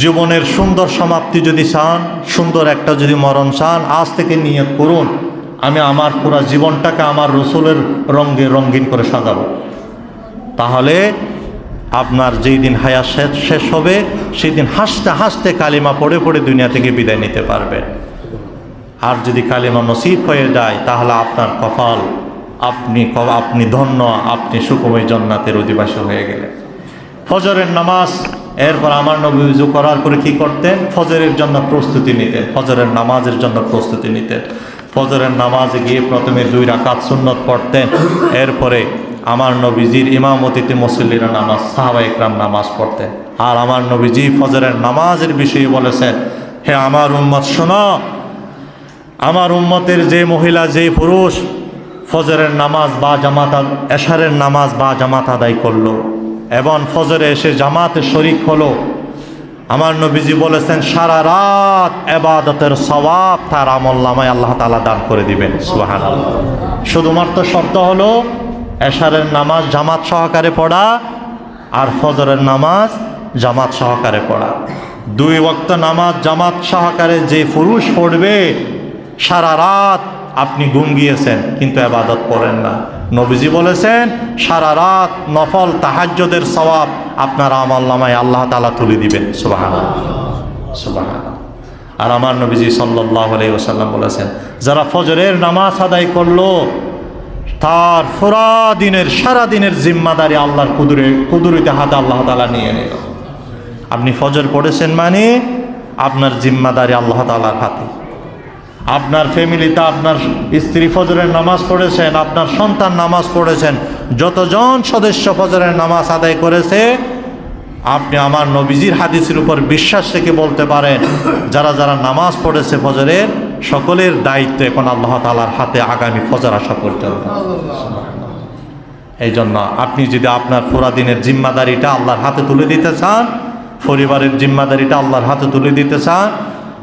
জীবনের সুন্দর সমাপ্তি যদি চান, সুন্দর একটা যদি মরণ চান, আজ থেকে নিয়ত করুন আমি আমার পুরো জীবনটাকে আমার রসুলের রঙে রঙিন করে সাজাবো। তাহলে আপনার যেই দিন হায়াত শেষ হবে সেই দিন হাসতে হাসতে কালিমা পড়ে পড়ে দুনিয়া থেকে বিদায় নিতে পারবে। আর যদি কালিমা নসিব হয়ে যায় তাহলে আপনার কপাল, আপনি ধন্য, আপনি সুখময় জান্নাতের অধিবাসী হয়ে গেলেন। ফজরের নামাজ, এরপর আমার নবী ওযু করার পরে কি করতেন? ফজরের জন্য প্রস্তুতি নিতেন, ফজরের নামাজের জন্য প্রস্তুতি নিতেন। ফজরের নামাজে গিয়ে প্রথমে 2 রাকাত সুন্নত পড়তেন, এরপরে আমার নবীজির ইমামতিতে মুসল্লিরা নামাজ, সাহাবায়ে কেরাম নামাজ পড়তেন। আর আমার নবীজি ফজরের নামাজের বিষয়ে বলেছেন, হে আমার উম্মত শোনো, আমার উম্মতের যে মহিলা যে পুরুষ ফজরের নামাজ বা জামাত, এশারের নামাজ বা জামাত আদায় করলো এবং ফজরে এসে জামাতে শরিক হলো, আমার নবীজি বলেছেন সারা রাত ইবাদতের সওয়াব তার আমলনামায় আল্লাহ তাআলা দান করে দিবেন। সুবহানাল্লাহ। শুধুমাত্র শর্ত হলো এশারের নামাজ জামাত সহকারে পড়া আর ফজরের নামাজ জামাত সহকারে পড়া। 2 ওয়াক্ত নামাজ জামাত সহকারে যে পুরুষ পড়বে, সারা রাত আপনি ঘুম গিয়েছেন কিন্তু ইবাদত করেন না, নবীজি বলেছেন সারা রাত নফল তাহাজ্জুদের সওয়াব আপনার আমলনামায় আল্লাহ তাআলা তুলে দিবেন। সুবহানাল্লাহ, সুবহানাল্লাহ। আর আমার নবীজি সাল্লাল্লাহু আলাইহি ওয়াসাল্লাম বলেছেন, যারা ফজরের নামাজ আদায় করলো তার পুরা দিনের, সারা দিনের জিম্মাদারি আল্লাহর কুদরতে হাতে আল্লাহ তাআলা নিয়ে নিল। আপনি ফজর পড়েছেন মানে আপনার জিম্মাদারি আল্লাহ তাআলার হাতে। আপনার ফ্যামিলিতে আপনার স্ত্রী ফজরের নামাজ পড়েছেন, আপনার সন্তান নামাজ পড়েছেন, যতজন সদস্য ফজরের নামাজ আদায় করেছে, আপনি আমার নবীজির হাদিসের উপর বিশ্বাস থেকে বলতে পারেন যারা যারা নামাজ পড়েছে ফজরের, সকলের দায়িত্ব এখন আল্লাহ তাআলার হাতে আগামী ফজর আসা পর্যন্ত। এই জন্য আপনি যদি আপনার পুরা দিনের জিম্মাদারিটা আল্লাহর হাতে তুলে দিতে চান, পরিবারের জিম্মাদারিটা আল্লাহর হাতে তুলে দিতে চান,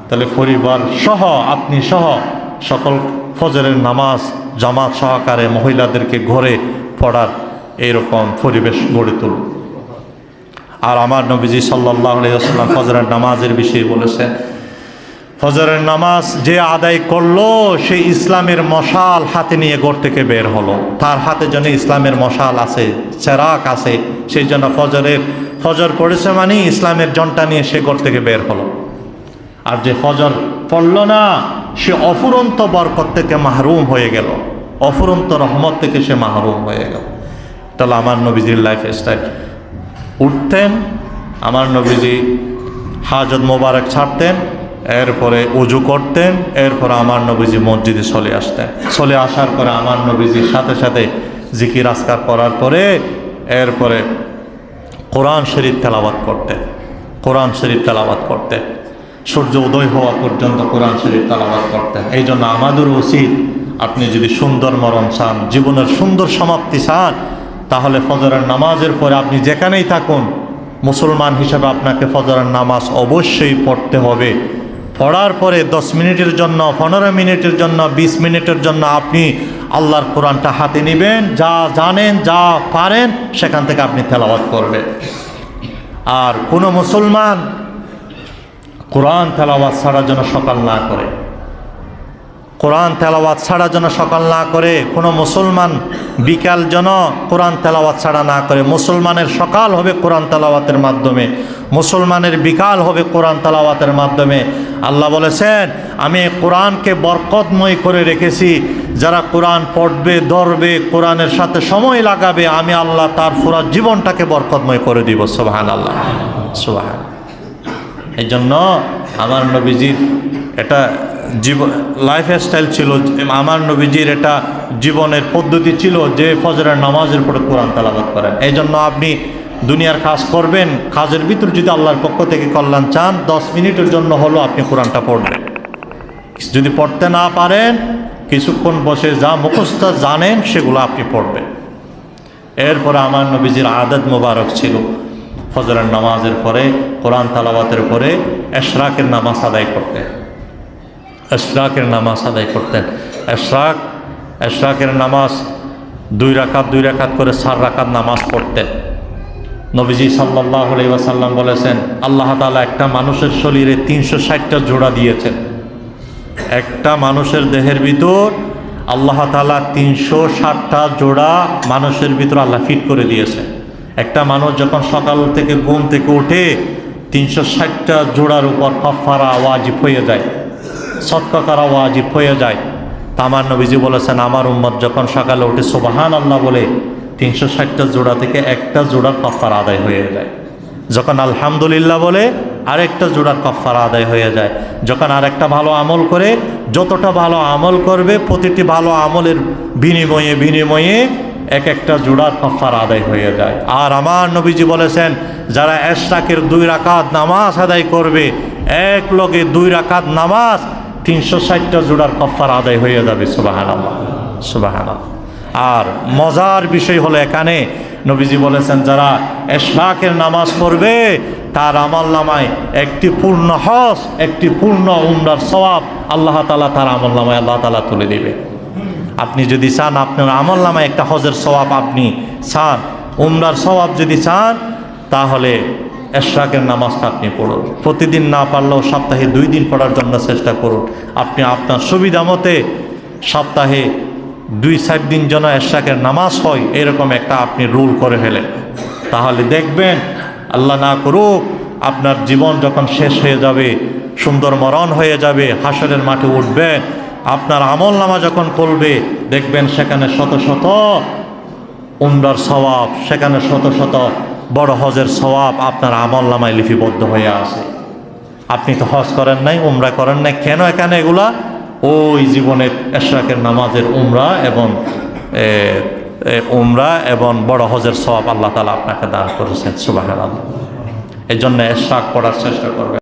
তাহলে পরিবার সহ, আপনি সহ সকল ফজরের নামাজ জামাত সহকারে মহিলাদেরকে ঘরে পড়ার এইরকম পরিবেশ গড়ে তুলুন। আর আমার নবীজি সাল্লাল্লাহু আলাইহি ওয়াসাল্লাম ফজরের নামাজের বিষয়ে বলেছেন, ফজরের নামাজ যে আদায় করলো সেই ইসলামের মশাল হাতে নিয়ে ঘর থেকে বের হলো। তার হাতে যেন ইসলামের মশাল আছে, চেরাক আছে, সেই জন্য ফজর পড়েছে মানে ইসলামের জনটা নিয়ে সে ঘর থেকে বের হলো। আর যে ফজর পড়ল না সে অফুরন্ত বরকত থেকে মাহরুম হয়ে গেল, অফুরন্ত রহমত থেকে সে মাহরুম হয়ে গেল। তাহলে আমার নবীজির লাইফ স্টাইল, উঠতেন আমার নবীজি হাজত মোবারক ছাড়তেন, এরপরে ওযু করতেন, এরপরে আমার নবীজি মসজিদে চলে আসতেন। চলে আসার পরে আমার নবীজির সাথে সাথে জিকির আজকার করার পরে এরপরে কোরআন শরীফ তেলাওয়াত করতেন, কোরআন শরীফ তেলাওয়াত করতেন, সূর্য উদয় হওয়া পর্যন্ত কোরআন শরীফ তেলাওয়াত করতেন। এই জন্য আমাদের উচিত, আপনি যদি সুন্দর মরণ চান, জীবনের সুন্দর সমাপ্তি চান, তাহলে ফজরের নামাজের পরে আপনি যেখানেই থাকুন, মুসলমান হিসেবে আপনাকে ফজরের নামাজ অবশ্যই পড়তে হবে। পড়ার পরে 10 মিনিটের জন্য, 15 মিনিটের জন্য, 20 মিনিটের জন্য আপনি আল্লাহর কোরআনটা হাতে নেবেন, যা জানেন যা পারেন সেখান থেকে আপনি তেলাওয়াত করবেন। আর কোনো মুসলমান কোরআন তেলাওয়াত ছাড়া যেন সকাল না করে, কোরআন তেলাওয়াত ছাড়া যেন সকাল না করে, কোনো মুসলমান বিকাল যেন কোরআন তেলাওয়াত ছাড়া না করে। মুসলমানের সকাল হবে কোরআন তেলাওয়াতের মাধ্যমে, মুসলমানের বিকাল হবে কোরআন তেলাওয়াতের মাধ্যমে। আল্লাহ বলেছেন, আমি কোরআনকে বরকতময় করে রেখেছি, যারা কোরআন পড়বে, ধরবে, কোরআনের সাথে সময় লাগাবে, আমি আল্লাহ তার পুরো জীবনটাকে বরকতময় করে দিব। সুবহানাল্লাহ, সুবহানাল্লাহ। এই জন্য আমার নবীজির এটা লাইফ স্টাইল ছিল, আমার নবীজির এটা জীবনের পদ্ধতি ছিল যে ফজরের নামাজের পরে কোরআন তেলাওয়াত করেন। এই জন্য আপনি দুনিয়ার কাজ করবেন, কাজের ভিতর যদি আল্লাহর পক্ষ থেকে কল্যাণ চান, 10 মিনিটের জন্য হলো আপনি কোরআনটা পড়বেন। যদি পড়তে না পারেন, কিছুক্ষণ বসে যা মুখস্থ জানেন সেগুলো আপনি পড়বেন। এরপরে আমার নবীজির আদত মোবারক ছিল ফজরের নামাজের পরে, কোরআন তেলাওয়াতের পরে ইশরাকের নামাজ আদায় করতেন, ইশরাকের নামাজ আদায় করতেন। ইশরাকের নামাজ 2 রাকাত করে 4 রাকাত নামাজ পড়তেন। নবীজি সাল্লাল্লাহু আলাইহি ওয়াসাল্লাম বলেছেন, আল্লাহ তাআলা একটা মানুষের শরীরে 360টা জোড়া দিয়েছেন। একটা মানুষের দেহের ভিতর আল্লাহ তাআলা 360টা জোড়া মানুষের ভিতর আল্লাহ ফিট করে দিয়েছে। একটা মানুষ যখন সকাল থেকে ঘুম থেকে উঠে 360টা জোড়ার উপর কাফারা ওয়াজিব হয়ে যায়, সদকা করা ওয়াজিব হয়ে যায়। তা আমার নবীজি বলেছেন, আমার উম্মত যখন সকালে উঠে সুবহানাল্লাহ বলে 360টা জোড়া থেকে একটা জোড়ার কাফারা আদায় হয়ে যায়। যখন আলহামদুলিল্লাহ বলে আরেকটা জোড়ার কাফারা আদায় হয়ে যায়। যখন আরেকটা ভালো আমল করে, যতটা ভালো আমল করবে প্রতিটি ভালো আমলের বিনিময়ে বিনিময়ে এক একটা জোড়ার কাফারা আদায় হয়ে যায়। আর আমার নবীজি বলেছেন, যারা ইশরাকের 2 রাকাত নামাজ আদায় করবে, এক লগে 2 রাকাত নামাজ 360টা জোড়ার কাফারা আদায় হয়ে যাবে। সুবহানাল্লাহ, সুবহানাল্লাহ। আর মজার বিষয় হলো এখানে নবীজি বলেছেন, যারা ইশরাকের নামাজ পড়বে তার আমলনামায় একটি পূর্ণ হজ, একটি পূর্ণ উমরার সওয়াব আল্লাহ তাআলা তার আমলনামায় আল্লাহ তাআলা তুলে দেবে। আপনি যদি চান আপনার আমলনামায় একটা হজের সওয়াব আপনি চান, উমরার সওয়াব যদি চান, তাহলে ইশরাকের নামাজটা আপনি পড়ুন। প্রতিদিন না পারলেও সপ্তাহে 2 দিন পড়ার জন্য চেষ্টা করুন। আপনি আপনার সুবিধা মতে সপ্তাহে 2-4 দিন যেন ইশরাকের নামাজ হয়, এরকম একটা আপনি রুল করে ফেলেন। তাহলে দেখবেন, আল্লাহ না করুক, আপনার জীবন যখন শেষ হয়ে যাবে, সুন্দর মরণ হয়ে যাবে, হাসরের মাঠে উঠবেন, আপনার আমলনামা যখন খুলবে দেখবেন সেখানে শত শত উমরার সওয়াব, সেখানে শত শত বড় হজের সওয়াব আপনার আমলনামায় লিপিবদ্ধ হয়ে আছে। আপনি তো হজ করেন নাই, উমরা করেন নাই, কেন এখানে এগুলা? ওই জীবনের ইশরাকের নামাজের উমরা এবং বড় হজের সওয়াব আল্লাহ তাআলা আপনাকে দান করেছেন। সুবহানাল্লাহ। এই জন্য ইশরাক পড়ার চেষ্টা করবেন।